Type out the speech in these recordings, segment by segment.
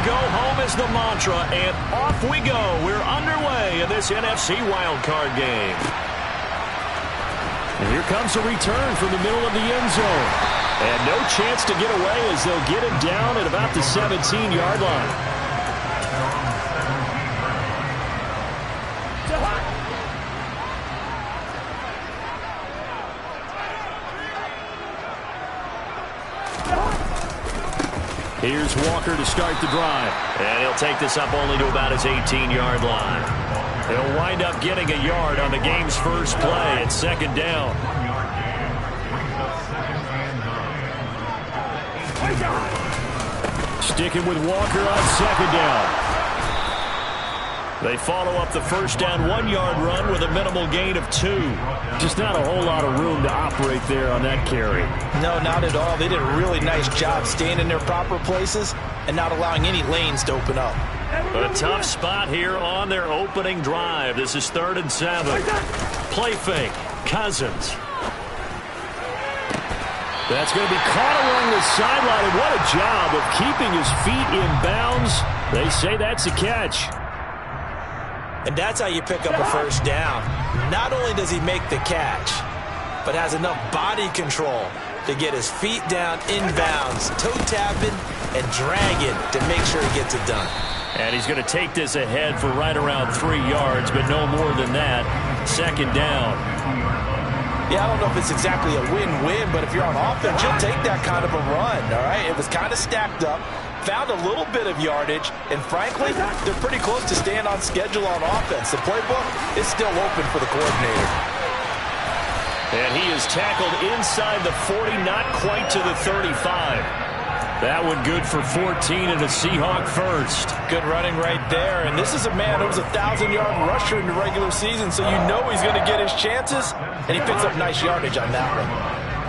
go home is the mantra, and off we go. We're underway in this NFC wildcard game. And here comes a return from the middle of the end zone. And no chance to get away as they'll get him down at about the 17-yard line. Here's Walker to start the drive. And he'll take this up only to about his 18-yard line. He'll wind up getting a yard on the game's first play at second down. Sticking with Walker on second down. They follow up the first down 1-yard run with a minimal gain of 2. Just not a whole lot of room to operate there on that carry. No, not at all. They did a really nice job staying in their proper places and not allowing any lanes to open up. A tough spot here on their opening drive. This is 3rd and 7. Play fake. Cousins. That's going to be caught along the sideline. And what a job of keeping his feet in bounds. They say that's a catch. And that's how you pick up a first down. Not only does he make the catch, but has enough body control to get his feet down in bounds, toe tapping and dragging to make sure he gets it done. And he's going to take this ahead for right around 3 yards, but no more than that. Second down. Yeah, I don't know if it's exactly a win-win, but if you're on offense, you'll take that kind of a run, all right? It was kind of stacked up, found a little bit of yardage, and frankly, they're pretty close to staying on schedule on offense. The playbook is still open for the coordinator. And he is tackled inside the 40, not quite to the 35. That one good for 14 and a Seahawk first. Good running right there. And this is a man who was a 1,000-yard rusher in the regular season, so you know he's going to get his chances, and he picks up nice yardage on that one.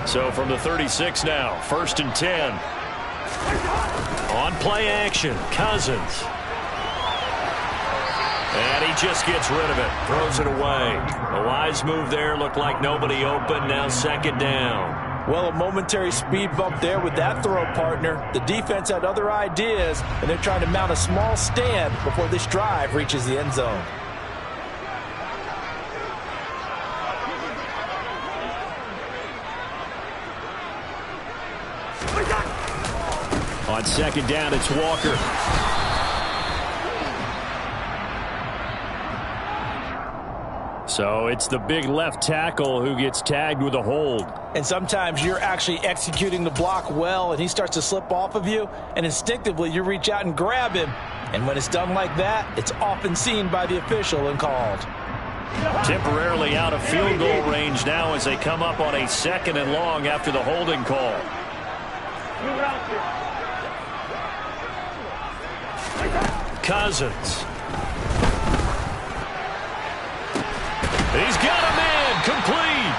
So from the 36 now, 1st and 10. On play action, Cousins. And he just gets rid of it, throws it away. A wise move there, looked like nobody open, now second down. Well, a momentary speed bump there with that throw, partner. The defense had other ideas, and they're trying to mount a small stand before this drive reaches the end zone. On second down, it's Walker. So it's the big left tackle who gets tagged with a hold. And sometimes you're actually executing the block well, and he starts to slip off of you, and instinctively you reach out and grab him. And when it's done like that, it's often seen by the official and called. Temporarily out of field goal range now as they come up on a 2nd and long after the holding call. Cousins. He's got a man complete.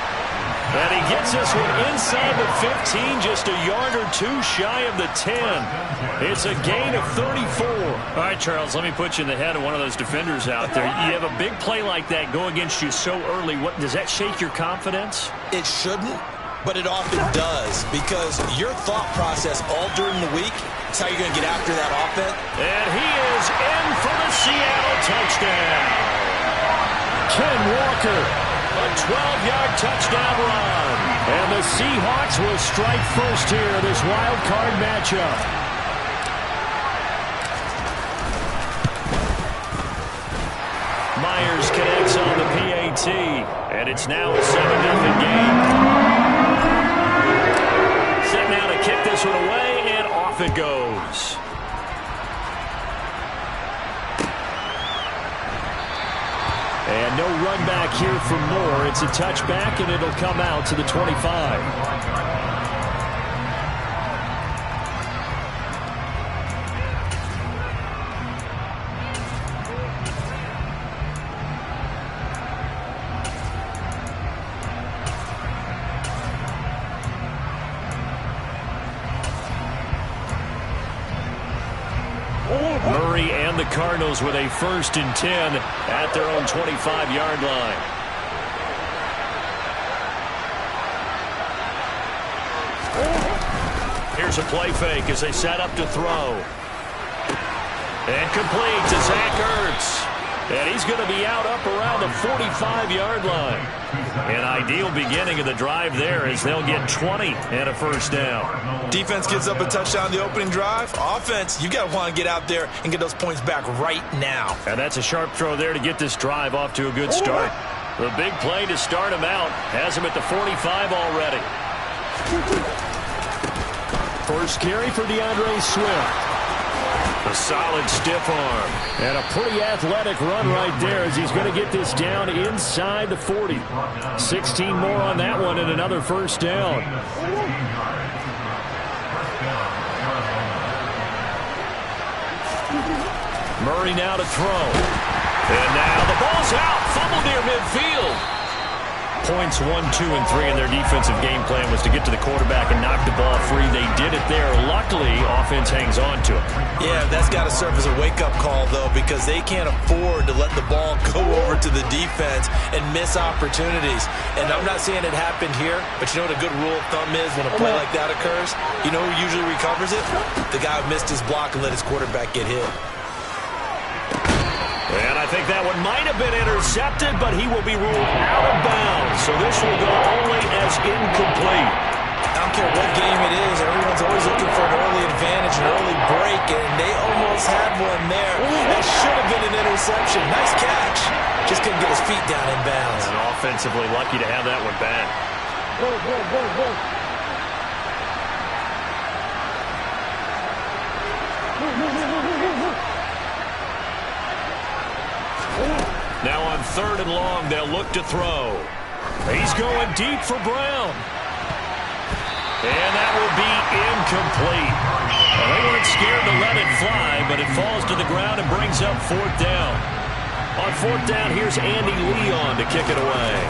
And he gets this one inside the 15, just a yard or 2 shy of the 10. It's a gain of 34. All right, Charles, let me put you in the head of one of those defenders out there. You have a big play like that go against you so early. What does that shake your confidence? It shouldn't, but it often does, because your thought process all during the week is how you're going to get after that offense. And he is in for the Seattle touchdown. Ken Walker, a 12-yard touchdown run. And the Seahawks will strike first here in this wild card matchup. Myers connects on the PAT, and it's now a 7-0 game. Set now to kick this one away, and off it goes. And no run back here for Moore. It's a touchback, and it'll come out to the 25. Murray and the Cardinals with a 1st and 10 at their own 25-yard line. Here's a play fake as they set up to throw. And complete to Zach Ertz. And he's going to be out up around the 45-yard line. An ideal beginning of the drive there as they'll get 20 and a first down. Defense gives up a touchdown the opening drive. Offense, you got to want to get out there and get those points back right now. And that's a sharp throw there to get this drive off to a good start. The big play to start him out has him at the 45 already. First carry for DeAndre Swift. A solid stiff arm. And a pretty athletic run right there as he's going to get this down inside the 40. 16 more on that one and another first down. Murray now to throw. And now the ball's out. Fumble near midfield. Points 1, 2, and 3 in their defensive game plan was to get to the quarterback and knock the ball free. They did it there. Luckily, offense hangs on to it. Yeah, that's got to serve as a wake-up call, though, because they can't afford to let the ball go over to the defense and miss opportunities. And I'm not saying it happened here, but you know what a good rule of thumb is when a play like that occurs? You know who usually recovers it? The guy who missed his block and let his quarterback get hit. And I think that one might have been intercepted, but he will be ruled out of bounds. So this will go only as incomplete. I don't care what game it is. Everyone's always looking for an early advantage, an early break, and they almost had one there. That should have been an interception. Nice catch. Just couldn't get his feet down in bounds. And offensively lucky to have that one back. Now on 3rd and long, they'll look to throw. He's going deep for Brown. And that will be incomplete. Well, they weren't scared to let it fly, but it falls to the ground and brings up 4th down. On 4th down, here's Andy Leon to kick it away.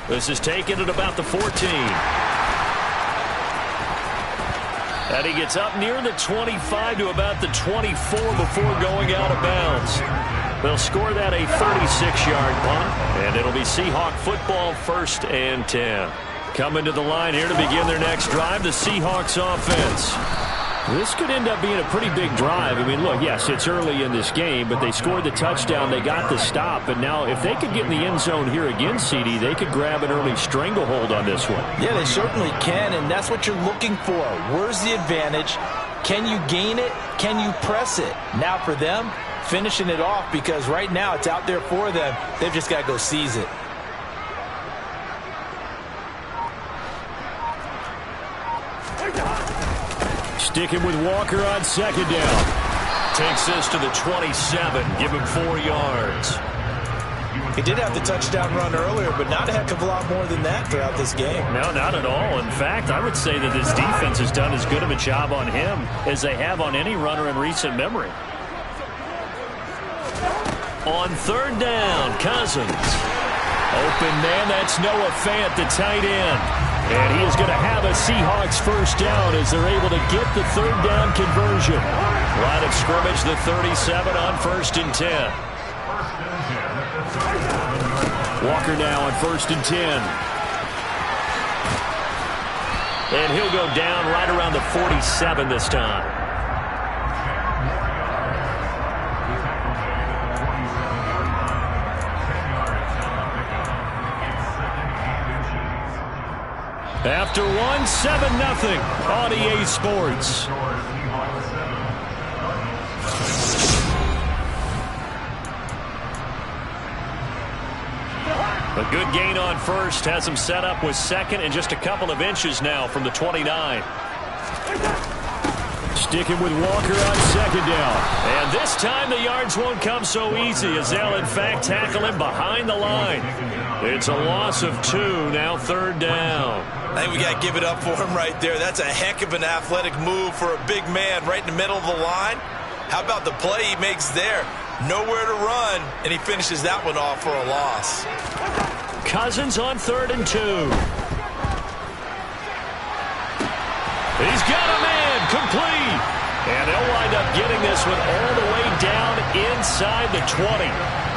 This is taken at about the 14. And he gets up near the 25 to about the 24 before going out of bounds. They'll score that a 36-yard punt, and it'll be Seahawk football 1st and 10. Coming to the line here to begin their next drive, the Seahawks offense. This could end up being a pretty big drive. I mean, look, yes, it's early in this game, but they scored the touchdown. They got the stop. And now if they could get in the end zone here again, CD, they could grab an early stranglehold on this one. Yeah, they certainly can, and that's what you're looking for. Where's the advantage? Can you gain it? Can you press it? Now for them, finishing it off, because right now it's out there for them. They've just got to go seize it. Sticking with Walker on 2nd down. Takes this to the 27. Give him 4 yards. He did have the touchdown run earlier, but not a heck of a lot more than that throughout this game. No, not at all. In fact, I would say that this defense has done as good of a job on him as they have on any runner in recent memory. On 3rd down, Cousins. Open man, that's Noah Fant, the tight end. And he is going to have a Seahawks first down as they're able to get the 3rd down conversion. Line of scrimmage, the 37 on 1st and 10. Walker now on 1st and 10. And he'll go down right around the 47 this time. After 1, 7-0 on EA Sports. A good gain on 1st has him set up with 2nd and just a couple of inches now from the 29. Sticking with Walker on 2nd down. And this time the yards won't come so easy as they'll in fact tackle him behind the line. It's a loss of 2, now 3rd down. I think we got to give it up for him right there. That's a heck of an athletic move for a big man right in the middle of the line. How about the play he makes there? Nowhere to run, and he finishes that one off for a loss. Cousins on 3rd and 2. He's got a man, complete. And they'll wind up getting this one all the way down inside the 20.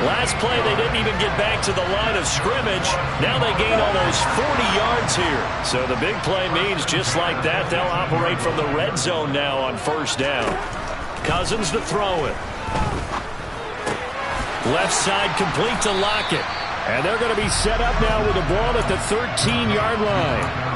Last play, they didn't even get back to the line of scrimmage. Now they gain almost 40 yards here. So the big play means just like that, they'll operate from the red zone now on first down. Cousins to throw it. Left side complete to Lockett. And they're going to be set up now with the ball at the 13-yard line.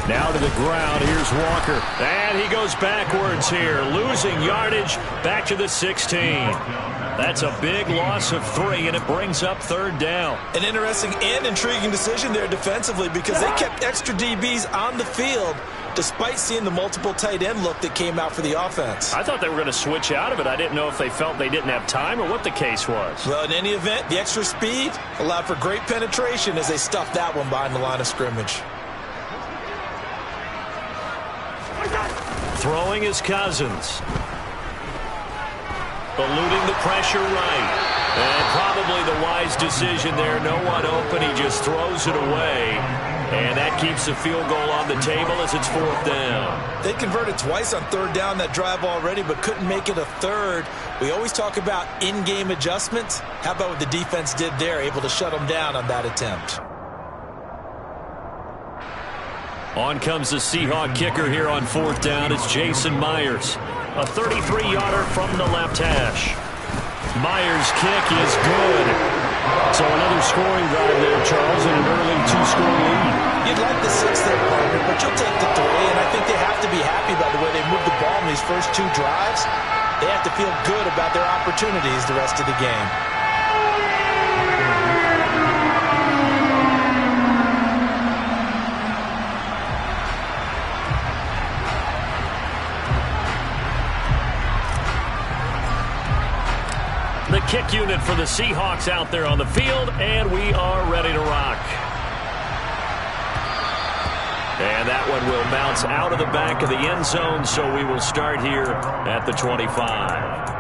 Now to the ground. Here's Walker. And he goes backwards here. Losing yardage back to the 16. That's a big loss of 3, and it brings up third down. An interesting and intriguing decision there defensively because they kept extra DBs on the field despite seeing the multiple tight end look that came out for the offense. I thought they were going to switch out of it. I didn't know if they felt they didn't have time or what the case was. Well, in any event, the extra speed allowed for great penetration as they stuffed that one behind the line of scrimmage. Throwing is Cousins. Eluding the pressure right. And probably the wise decision there. No one open. He just throws it away. And that keeps the field goal on the table as it's fourth down. They converted twice on third down that drive already, but couldn't make it a third. We always talk about in-game adjustments. How about what the defense did there, able to shut them down on that attempt? On comes the Seahawk kicker here on fourth down. It's Jason Myers. A 33-yarder from the left hash. Myers' kick is good. So another scoring drive there, Charles, and an early 2-score lead. You'd like the 6 there, partner, but you'll take the 3, and I think they have to be happy by the way they moved the ball in these first 2 drives. They have to feel good about their opportunities the rest of the game. The kick unit for the Seahawks out there on the field, and we are ready to rock. And that one will bounce out of the back of the end zone, so we will start here at the 25.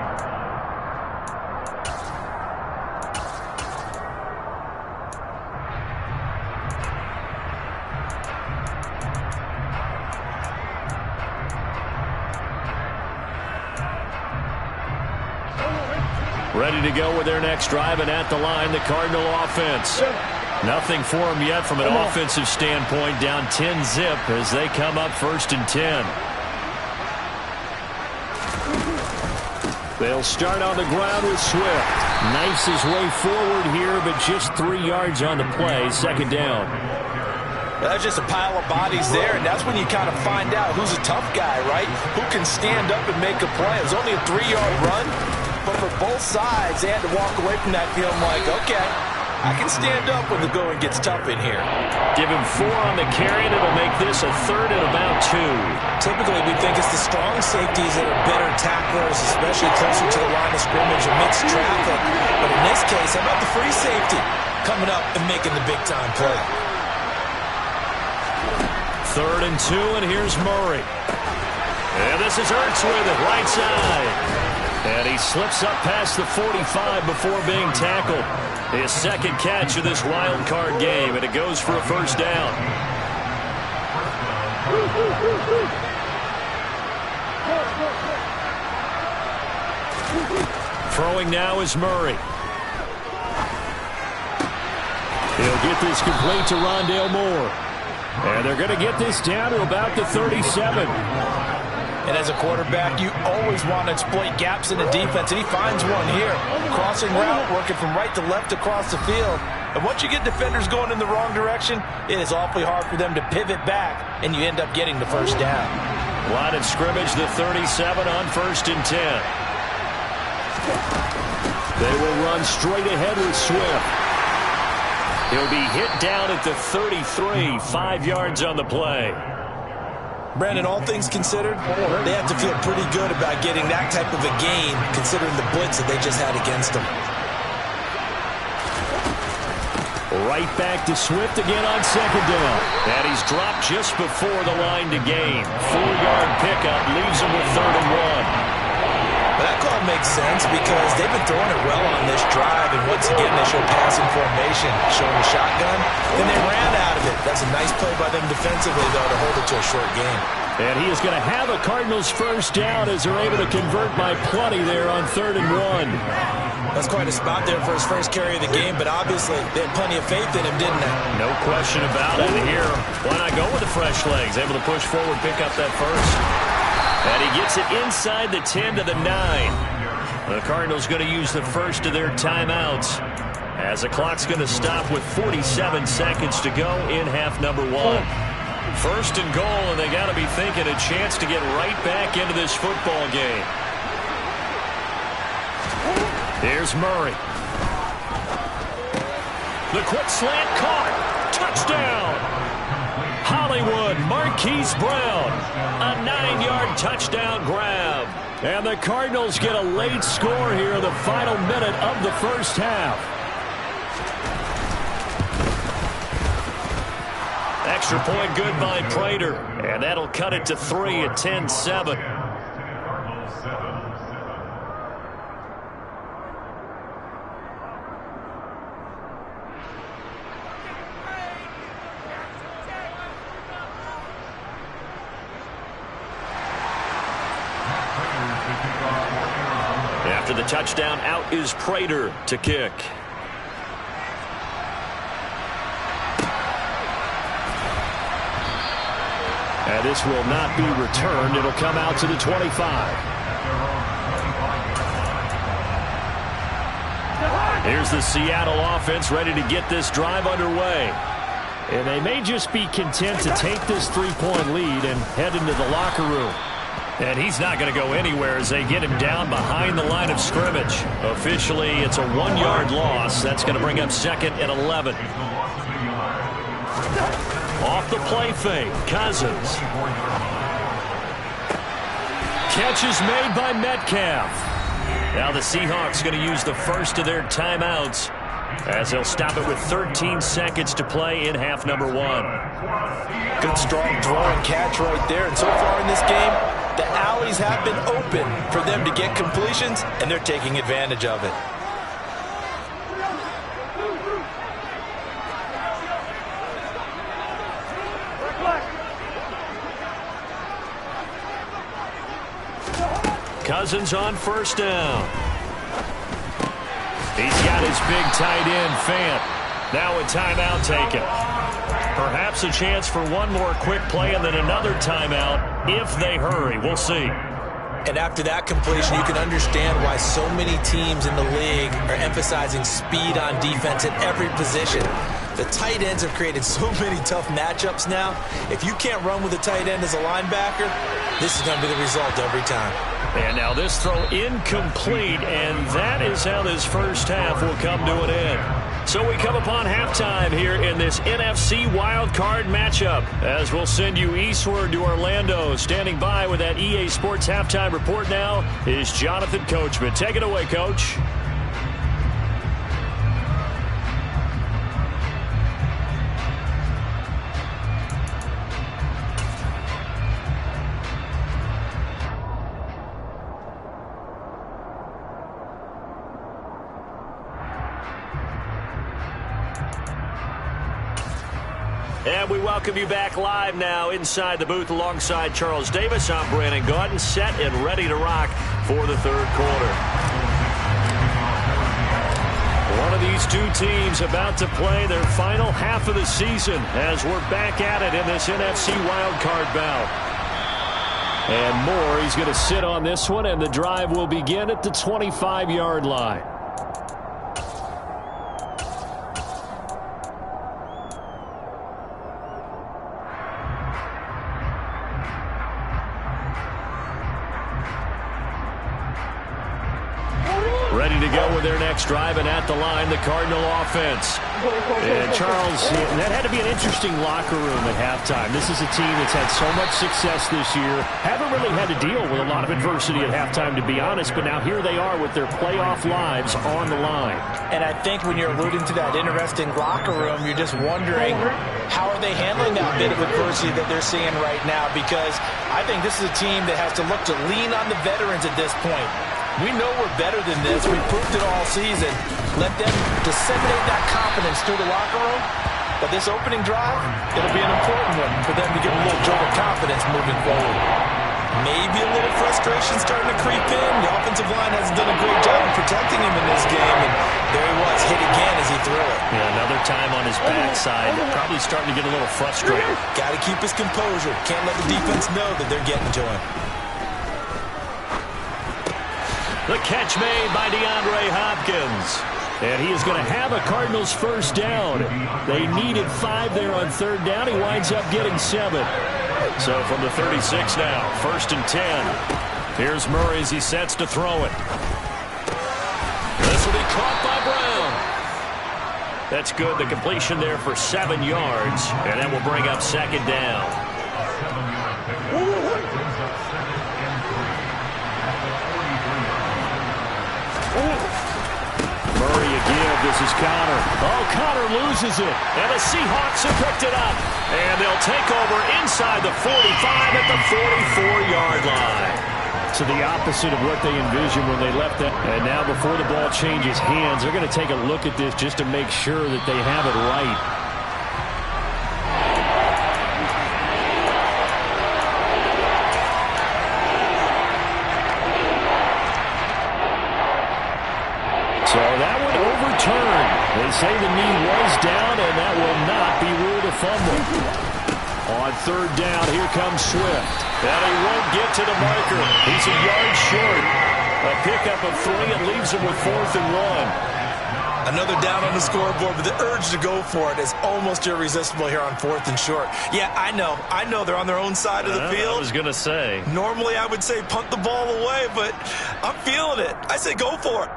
Ready to go with their next drive, and at the line, the Cardinal offense. Nothing for them yet from an offensive standpoint, down 10-zip as they come up first and 10. They'll start on the ground with Swift. Knifes his way forward here, but just 3 yards on the play, second down. That's just a pile of bodies there, and that's when you kind of find out who's a tough guy, right? Who can stand up and make a play. It was only a 3-yard run. But for both sides, they had to walk away from that feeling like, okay, I can stand up when the going gets tough in here. Give him 4 on the carry, and it'll make this a third and about 2. Typically, we think it's the strong safeties that are better tacklers, especially closer to the line of scrimmage amidst traffic. But in this case, how about the free safety coming up and making the big-time play? Third and 2, and here's Murray. And this is Ertz with it, right side. And he slips up past the 45 before being tackled. His second catch of this wild card game, and it goes for a first down. Throwing now is Murray. He'll get this complete to Rondale Moore. And they're going to get this down to about the 37. And as a quarterback, you always want to exploit gaps in the defense, and he finds one here. Crossing route, working from right to left across the field. And once you get defenders going in the wrong direction, it is awfully hard for them to pivot back, and you end up getting the first down. Line of scrimmage, the 37 on first and 10. They will run straight ahead with Swift. He'll be hit down at the 33, 5 yards on the play. Brandon, all things considered, they have to feel pretty good about getting that type of a gain, considering the blitz that they just had against them. Right back to Swift again on second down. And he's dropped just before the line to gain. 4-yard pickup leaves him with third makes sense because they've been throwing it well on this drive, and once again they show passing formation, showing the shotgun. Then they ran out of it. That's a nice play by them defensively, though, to hold it to a short game. And he is going to have a Cardinals first down as they're able to convert by plenty there on 3rd and 1. That's quite a spot there for his first carry of the game, but obviously they had plenty of faith in him, didn't they? No question about it here. Why not go with the fresh legs? Able to push forward, pick up that first. And he gets it inside the 10 to the 9. The Cardinals going to use the first of their timeouts as the clock's going to stop with 47 seconds to go in half number 1. 1st and goal, and they got to be thinking a chance to get right back into this football game. Here's Murray. The quick slant caught. Touchdown. Hollywood, Marquise Brown. A 9-yard touchdown grab. And the Cardinals get a late score here in the final minute of the first half. Extra point good by Prater. And that'll cut it to 3 at 10-7. After the touchdown, out is Prater to kick. And this will not be returned. It'll come out to the 25. Here's the Seattle offense ready to get this drive underway. And they may just be content to take this 3-point lead and head into the locker room. And he's not going to go anywhere as they get him down behind the line of scrimmage. Officially, it's a 1-yard loss. That's going to bring up 2nd and 11. Off the play fake, Cousins. Catch is made by Metcalf. Now the Seahawks going to use the first of their timeouts as they'll stop it with 13 seconds to play in half number 1. Good strong throw and catch right there. And so far in this game, the alleys have been open for them to get completions, and they're taking advantage of it. Cousins on first down. He's got his big tight end, Fant. Now a timeout taken. Perhaps a chance for one more quick play and then another timeout if they hurry. We'll see. And after that completion, you can understand why so many teams in the league are emphasizing speed on defense at every position. The tight ends have created so many tough matchups now. If you can't run with a tight end as a linebacker, this is going to be the result every time. And now this throw incomplete, and that is how this first half will come to an end. So we come upon halftime here in this NFC wildcard matchup as we'll send you eastward to Orlando. Standing by with that EA Sports halftime report now is Jonathan Coachman. Take it away, Coach. And we welcome you back live now inside the booth alongside Charles Davis. I'm Brandon Gaudin, set and ready to rock for the third quarter. One of these two teams about to play their final half of the season as we're back at it in this NFC wildcard bout. And Moore, he's going to sit on this one, and the drive will begin at the 25-yard line. Ready to go with their next drive, and at the line, the Cardinal offense. And Charles, that had to be an interesting locker room at halftime. This is a team that's had so much success this year. Haven't really had to deal with a lot of adversity at halftime, to be honest, but now here they are with their playoff lives on the line. And I think when you're alluding to that interesting locker room, you're just wondering how are they handling that bit of adversity that they're seeing right now, because I think this is a team that has to look to lean on the veterans at this point. We know we're better than this. We proved it all season. Let them disseminate that confidence through the locker room. But this opening drive, it'll be an important one for them to get a little jolt of confidence moving forward. Maybe a little frustration starting to creep in. The offensive line hasn't done a great job of protecting him in this game. And there he was, hit again as he threw it. Yeah, another time on his backside. Probably starting to get a little frustrated. Got to keep his composure. Can't let the defense know that they're getting to him. The catch made by DeAndre Hopkins. And he is going to have a Cardinals first down. They needed 5 there on third down. He winds up getting 7. So from the 36 now, 1st and 10. Here's Murray as he sets to throw it. This will be caught by Brown. That's good. The completion there for 7 yards. And that will bring up 2nd down. Murray again. This is Connor. Oh, Connor loses it. And the Seahawks have picked it up. And they'll take over inside the 45 at the 44-yard line. So the opposite of what they envisioned when they left that. And now before the ball changes hands, they're going to take a look at this just to make sure that they have it right. So that one overturned. They say the knee was down, and that will not be ruled a fumble. On third down, here comes Swift. And he won't get to the marker. He's a yard short. A pickup of 3 and leaves him with 4th and 1. Another down on the scoreboard, but the urge to go for it is almost irresistible here on 4th and short. Yeah, I know they're on their own side of the field. I was going to say. Normally I would say punt the ball away, but I'm feeling it. I say go for it.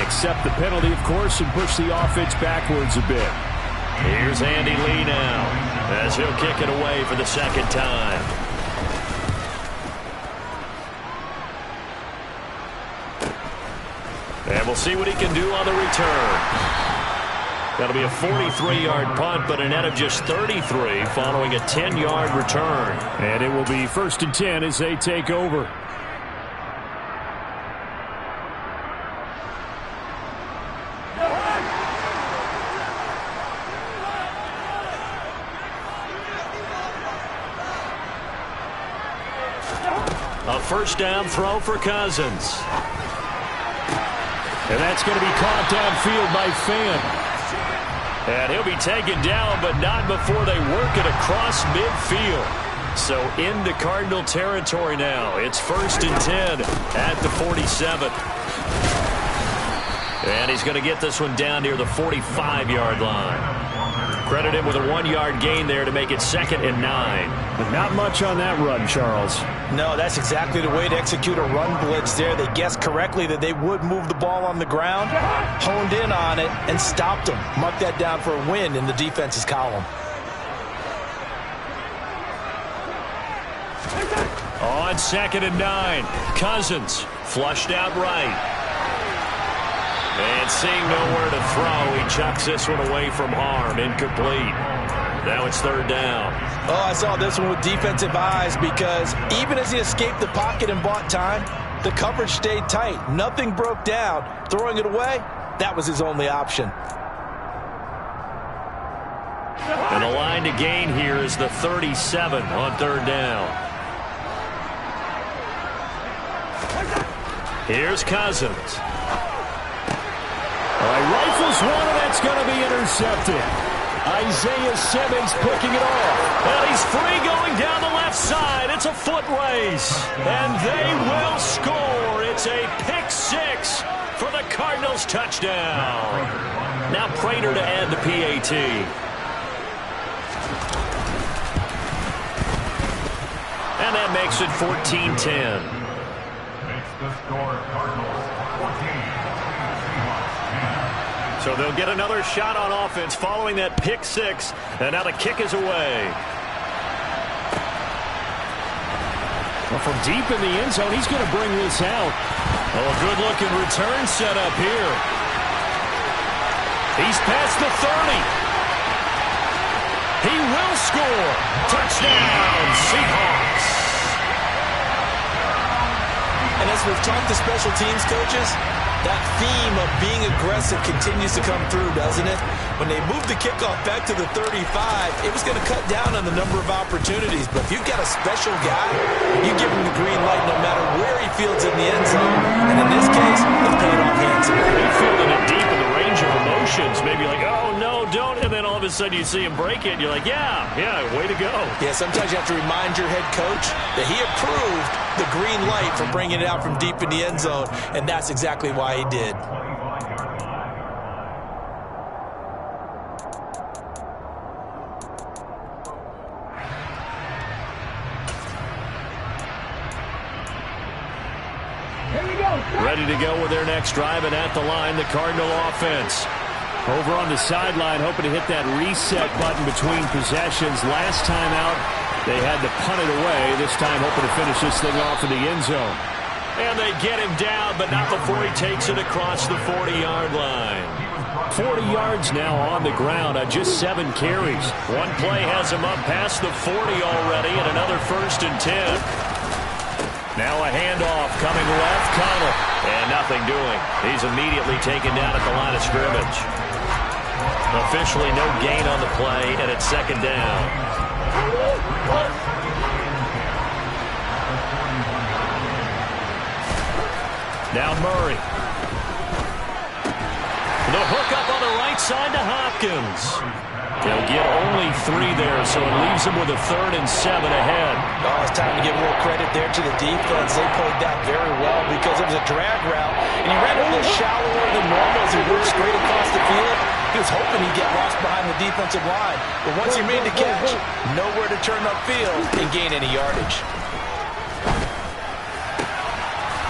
accept the penalty, of course, and push the offense backwards a bit. Here's Andy Lee now, as he'll kick it away for the second time. And we'll see what he can do on the return. That'll be a 43-yard punt, but a net of just 33 following a 10-yard return. And it will be 1st and 10 as they take over. A first down throw for Cousins. And that's going to be caught downfield by Fan. And he'll be taken down, but not before they work it across midfield. So into Cardinal territory now. It's 1st and 10 at the 47. And he's going to get this one down near the 45-yard line. Credit him with a 1-yard gain there to make it 2nd and 9. But not much on that run, Charles. No, that's exactly the way to execute a run blitz there. They guessed correctly that they would move the ball on the ground, honed in on it, and stopped them. Mark that down for a win in the defense's column. On 2nd and 9, Cousins flushed out right. And seeing nowhere to throw, he chucks this one away from harm. Incomplete. Now it's 3rd down. Oh, I saw this one with defensive eyes because even as he escaped the pocket and bought time, the coverage stayed tight. Nothing broke down. Throwing it away, that was his only option. And the line to gain here is the 37 on 3rd down. Here's Cousins. All right, rifles one, and that's going to be intercepted. Isaiah Simmons picking it off. And he's free going down the left side. It's a foot race. And they will score. It's a pick 6 for the Cardinals touchdown. Now Prater to add the PAT. And that makes it 14-10. Makes the score Cardinals 14. So they'll get another shot on offense following that pick 6. And now the kick is away. Well, from deep in the end zone, he's going to bring this out. Oh, a good-looking return set up here. He's past the 30. He will score. Touchdown, Seahawks. And as we've talked to special teams coaches, that theme of being aggressive continues to come through, doesn't it? When they moved the kickoff back to the 35, it was going to cut down on the number of opportunities. But if you've got a special guy, you give him the green light no matter where he fields in the end zone. And in this case, it's paid off handsomely. He fielded it deep in the range of emotions. Maybe like, oh, no, don't. And then all of a sudden you see him break it. And you're like, yeah, way to go. Yeah, sometimes you have to remind your head coach that he approved the green light for bringing it out from deep in the end zone. And that's exactly why he did. Ready to go with their next drive, and at the line, the Cardinal offense. Over on the sideline, hoping to hit that reset button between possessions. Last time out, they had to punt it away. This time, hoping to finish this thing off in the end zone. And they get him down, but not before he takes it across the 40-yard line. 40 yards now on the ground on just 7 carries. One play has him up past the 40 already, and another 1st and 10. Now a handoff coming left, Connell. And nothing doing. He's immediately taken down at the line of scrimmage. Officially no gain on the play, and it's 2nd down. Now Murray. The hook up on the right side to Hopkins. They'll get only 3 there, so it leaves them with a 3rd and 7 ahead. Oh, it's time to give more credit there to the defense. They played that very well because it was a drag route, and he ran a little shallower than normal as he worked straight across the field. He was hoping he'd get lost behind the defensive line. But once he made the catch, nowhere to turn upfield and gain any yardage.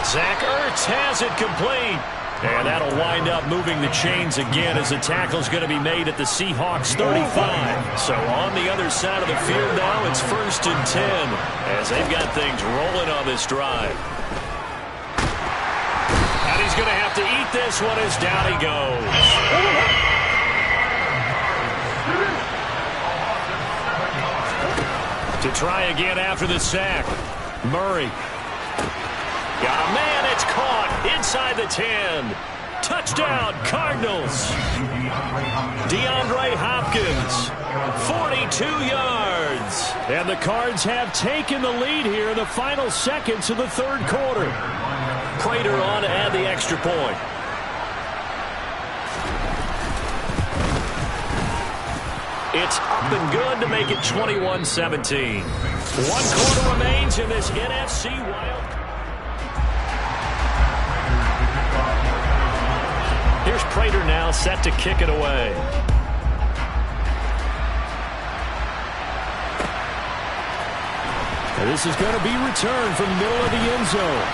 Zach Ertz has it complete. And that'll wind up moving the chains again as the tackle's going to be made at the Seahawks 35. So on the other side of the field now, it's 1st and 10 as they've got things rolling on this drive. And he's going to have to eat this one as down he goes. To try again after the sack. Murray. Got a man, it's caught inside the 10. Touchdown, Cardinals. DeAndre Hopkins, 42 yards. And the Cards have taken the lead here in the final seconds of the third quarter. Prater on to add the extra point. It's up and good to make it 21-17. 1 quarter remains in this NFC Wild. Here's Prater now set to kick it away. And this is going to be returned from the middle of the end zone.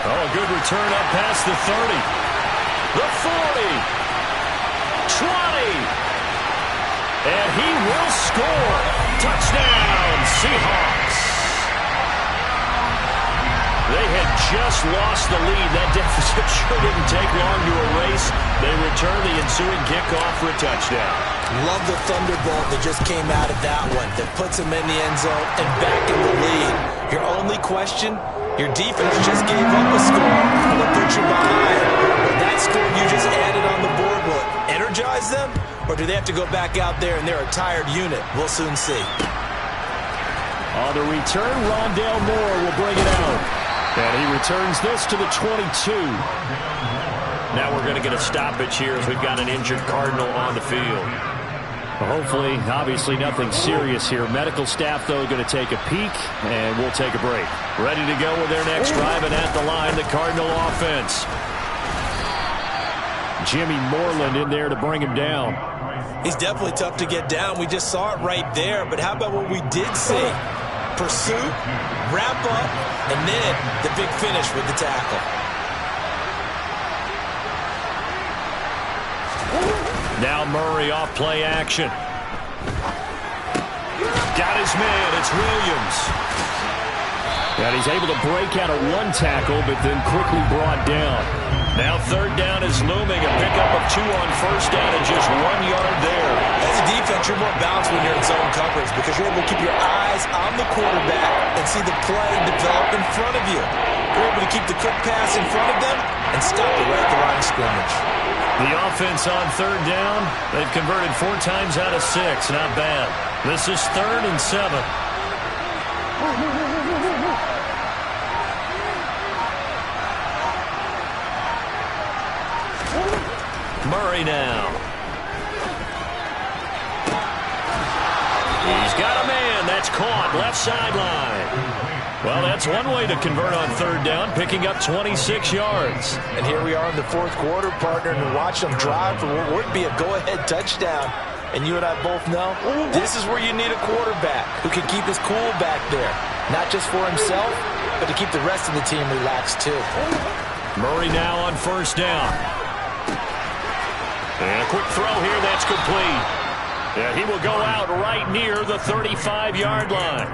Oh, a good return up past the 30. The 40. 20. And he will score. Touchdown, Seahawks. They had just lost the lead. That deficit sure didn't take long to erase. They return the ensuing kickoff for a touchdown. Love the thunderbolt that just came out of that one. That puts them in the end zone and back in the lead. Your only question, your defense just gave up a score and will put you behind. But that score you just added on the board will energize them? Or do they have to go back out there and they're a tired unit? We'll soon see. On the return, Rondale Moore will bring it out. And he returns this to the 22. Now we're going to get a stoppage here as we've got an injured Cardinal on the field. Well, hopefully, obviously nothing serious here. Medical staff, though, going to take a peek, and we'll take a break. Ready to go with their next drive, and at the line, the Cardinal offense. Jimmy Moreland in there to bring him down. He's definitely tough to get down. We just saw it right there. But how about what we did see? Pursuit, wrap up, and then the big finish with the tackle. Now Murray off play action. Got his man. It's Williams. And he's able to break out of one tackle, but then quickly brought down. Now third down is looming. A pickup of 2 on first down and just 1 yard there. As a defense, you're more balanced when you're in zone coverage because you're able to keep your eyes on the quarterback and see the play develop in front of you. You're able to keep the quick pass in front of them and stop it right at the line of scrimmage. The offense on third down, they've converted 4 times out of 6. Not bad. This is 3rd and 7. Murray now. He's got a man. That's caught. Left sideline. Well, that's one way to convert on third down, picking up 26 yards. And here we are in the fourth quarter, partner, and watch them drive for what would be a go-ahead touchdown. And you and I both know this is where you need a quarterback who can keep his cool back there. Not just for himself, but to keep the rest of the team relaxed too. Murray now on first down. And a quick throw here, that's complete. Yeah, he will go out right near the 35-yard line.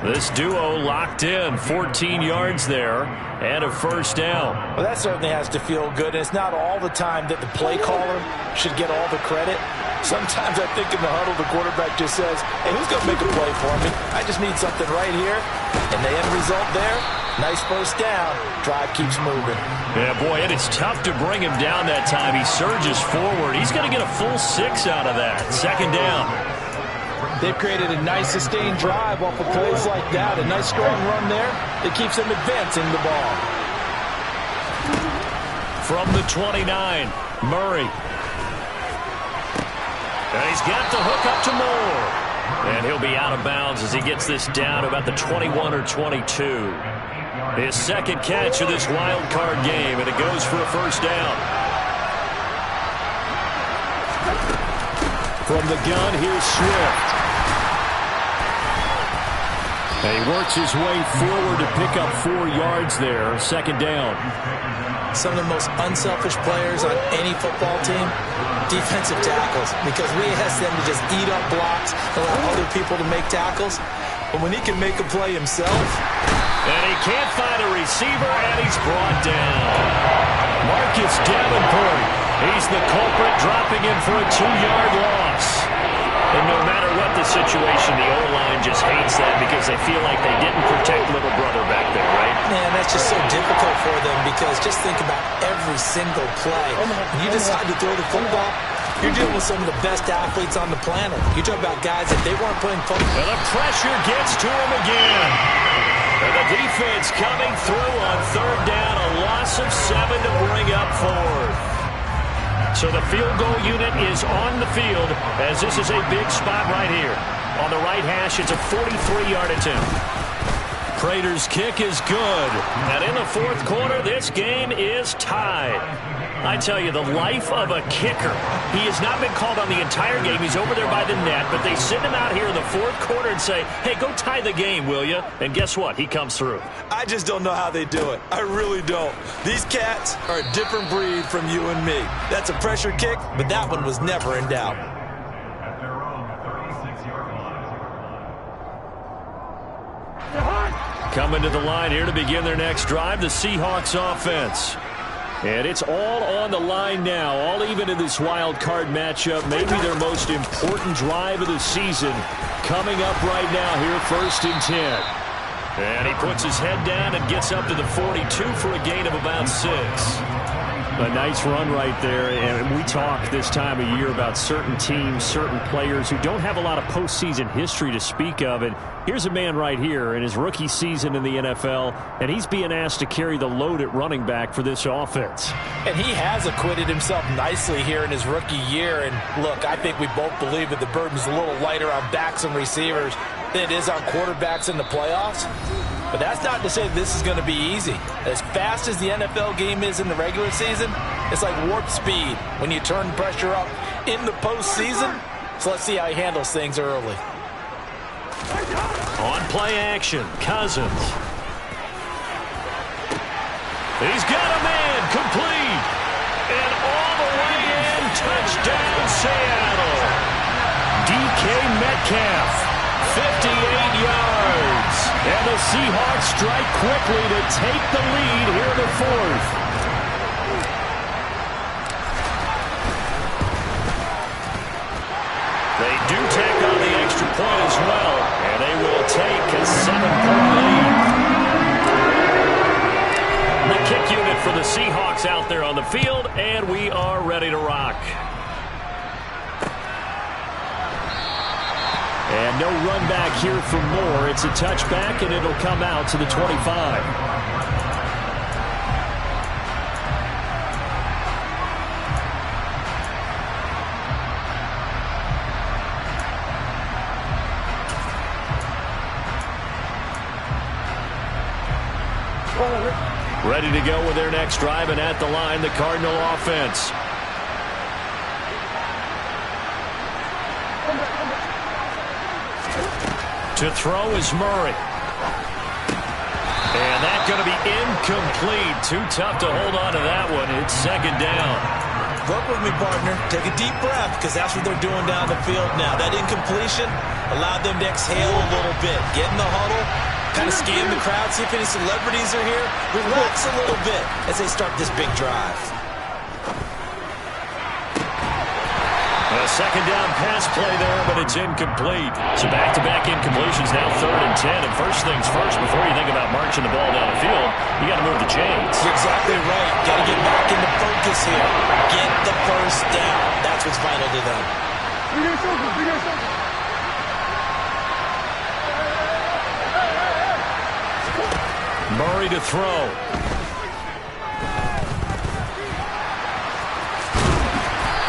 This duo locked in, 14 yards there, and a first down. Well, that certainly has to feel good, and it's not all the time that the play caller should get all the credit. Sometimes I think in the huddle, the quarterback just says, hey, who's going to make a play for me? I just need something right here. And the end result there, nice first down. Drive keeps moving. Yeah, boy, and it's tough to bring him down that time. He surges forward. He's going to get a full 6 out of that. Second down. They've created a nice sustained drive off of plays like that. A nice strong run there that keeps them advancing the ball. From the 29, Murray. And he's got the hook up to Moore. And he'll be out of bounds as he gets this down to about the 21 or 22. His second catch of this wild card game, and it goes for a first down. From the gun, here's Swift. And he works his way forward to pick up 4 yards there. Second down. Some of the most unselfish players on any football team, defensive tackles, because we ask them to just eat up blocks, allow other people to make tackles. But when he can make a play himself. And he can't find a receiver, and he's brought down. Marcus Davenport. He's the culprit, dropping him for a 2-yard loss. And no matter what the situation, the O-line just hates that because they feel like they didn't protect little brother back there, right? Man, that's just so difficult for them because just think about every single play. When you decide to throw the football, you're dealing with some of the best athletes on the planet. You talk about guys, if they weren't playing football. And the pressure gets to him again. And the defense coming through on third down, a loss of 7 to bring up fourth. So the field goal unit is on the field as this is a big spot right here. On the right hash, it's a 43-yard attempt. Prater's kick is good. And in the fourth quarter, this game is tied. I tell you, the life of a kicker. He has not been called on the entire game. He's over there by the net, but they send him out here in the fourth quarter and say, hey, go tie the game, will you? And guess what? He comes through. I just don't know how they do it. I really don't. These cats are a different breed from you and me. That's a pressure kick, but that one was never in doubt. At their own 36-yard line. Coming to the line here to begin their next drive, the Seahawks offense. And it's all on the line now, all even in this wild card matchup. Maybe their most important drive of the season coming up right now here, 1st and 10. And he puts his head down and gets up to the 42 for a gain of about 6. A nice run right there, and we talk this time of year about certain teams, certain players who don't have a lot of postseason history to speak of, and here's a man right here in his rookie season in the NFL, and he's being asked to carry the load at running back for this offense. And he has acquitted himself nicely here in his rookie year, and look, I think we both believe that the burden's a little lighter on backs and receivers than it is on quarterbacks in the playoffs. But that's not to say this is going to be easy. As fast as the NFL game is in the regular season, it's like warp speed when you turn pressure up in the postseason. So let's see how he handles things early. On play action, Cousins. He's got a man, complete. And all the way in, touchdown Seattle. DK Metcalf. 58 yards. And the Seahawks strike quickly to take the lead here in the fourth. They do take on the extra point as well, and they will take a 7-point lead. The kick unit for the Seahawks out there on the field, and we are ready to rock. And no run back here for Moore. It's a touchback, and it'll come out to the 25. Ready to go with their next drive, and at the line, the Cardinal offense. To throw is Murray. And that's going to be incomplete. Too tough to hold on to that one. It's second down. Work with me, partner. Take a deep breath, because that's what they're doing down the field now. That incompletion allowed them to exhale a little bit. Get in the huddle, kind of scan the crowd, see if any celebrities are here. Relax a little bit as they start this big drive. A second down pass play there, but it's incomplete. So back-to-back incompletions, now 3rd and 10. And first things first, before you think about marching the ball down the field, you got to move the chains. You're exactly right. Got to get back into focus here. Get the first down. That's what's vital to them. Murray to throw.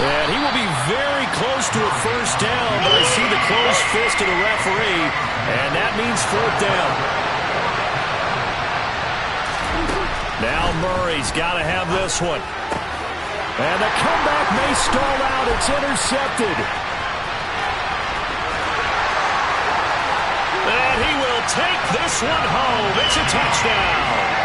And he will be very close to a first down, but I see the closed fist of the referee, and that means 4th down. Now Murray's got to have this one. And the comeback may stall out. It's intercepted. And he will take this one home. It's a touchdown.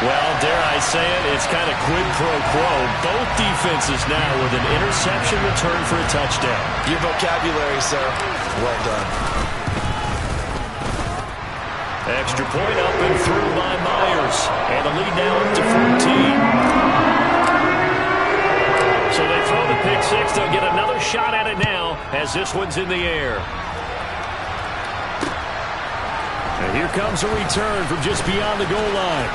Well, dare I say it, it's kind of quid pro quo. Both defenses now with an interception return for a touchdown. Your vocabulary, sir. Well done. Extra point up and through by Myers. And the lead now up to 14. So they throw the pick six. They'll get another shot at it now as this one's in the air. And here comes a return from just beyond the goal line.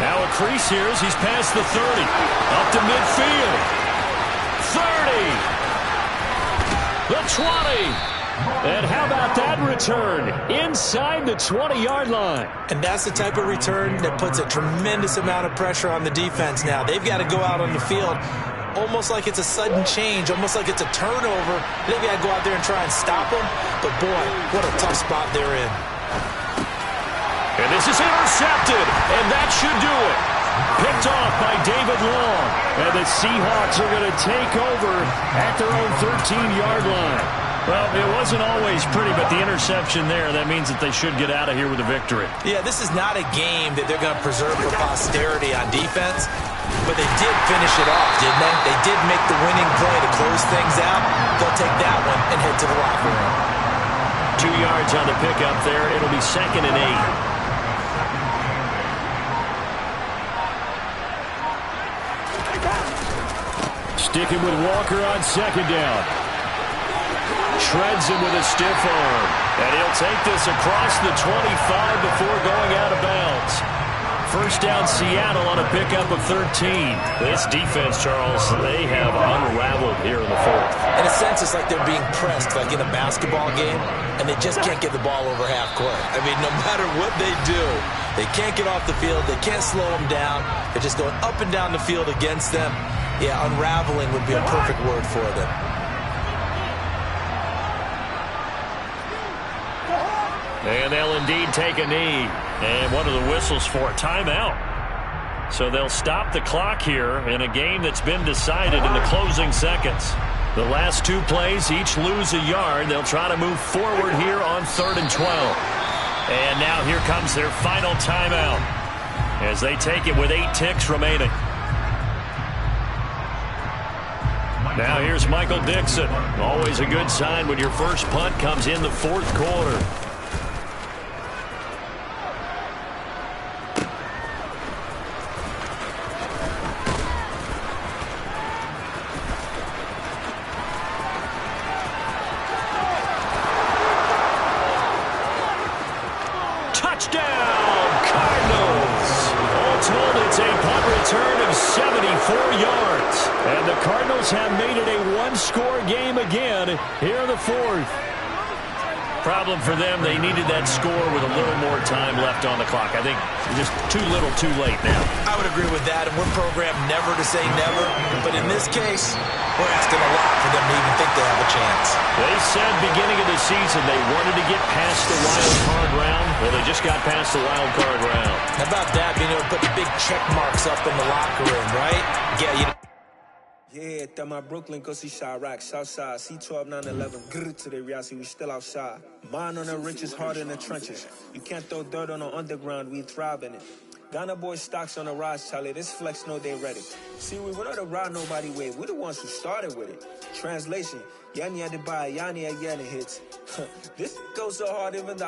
Now a crease here as he's past the 30. Up to midfield. 30. The 20. And how about that return? Inside the 20-yard line. And that's the type of return that puts a tremendous amount of pressure on the defense now. They've got to go out on the field almost like it's a sudden change, almost like it's a turnover. They've got to go out there and try and stop them. But, boy, what a tough spot they're in. And this is intercepted, and that should do it. Picked off by David Long. And the Seahawks are going to take over at their own 13-yard line. Well, it wasn't always pretty, but the interception there, that means that they should get out of here with a victory. Yeah, this is not a game that they're going to preserve for posterity on defense, but they did finish it off, didn't they? They did make the winning play to close things out. They'll take that one and head to the locker room. 2 yards on the pickup there. It'll be 2nd and 8. Sticking with Walker on 2nd down. Shreds him with a stiff arm. And he'll take this across the 25 before going out of bounds. First down Seattle on a pickup of 13. This defense, Charles, they have unraveled here in the fourth. In a sense, it's like they're being pressed like in a basketball game, and they just can't get the ball over half court. I mean, no matter what they do, they can't get off the field. They can't slow them down. They're just going up and down the field against them. Yeah, unraveling would be a perfect word for them. And they'll indeed take a knee. And one of the whistles for a timeout. So they'll stop the clock here in a game that's been decided in the closing seconds. The last 2 plays, each lose a yard. They'll try to move forward here on 3rd and 12. And now here comes their final timeout as they take it with 8 ticks remaining. Now here's Michael Dixon. Always a good sign when your first punt comes in the 4th quarter. Touchdown, Cardinals! All told, it's a punt return of 74 yards. And the Cardinals have made it a one-score game again here in the 4th. Problem for them, they needed that score with a little more time left on the clock. I think just too little too late now. I would agree with that, and we're programmed never to say never. But in this case, we're asking a lot for them to even think they have a chance. They said beginning of the season they wanted to get past the wild card round. Well, they just got past the wild card round. How about that, being able to put the big check marks up in the locker room, right? Yeah, that my Brooklyn, go see Chirac, Southside, C12, 911, grrr to the reality, we still outside. Mine on the riches, hard in the trenches. You can't throw dirt on the underground, we thrive in it. Ghana boys stocks on the rise, Charlie, this flex know they ready. See, we were not a ride nobody wave, we the ones who started with it. Translation, Yanni had to buy, Yanni again it hits. This goes so hard even the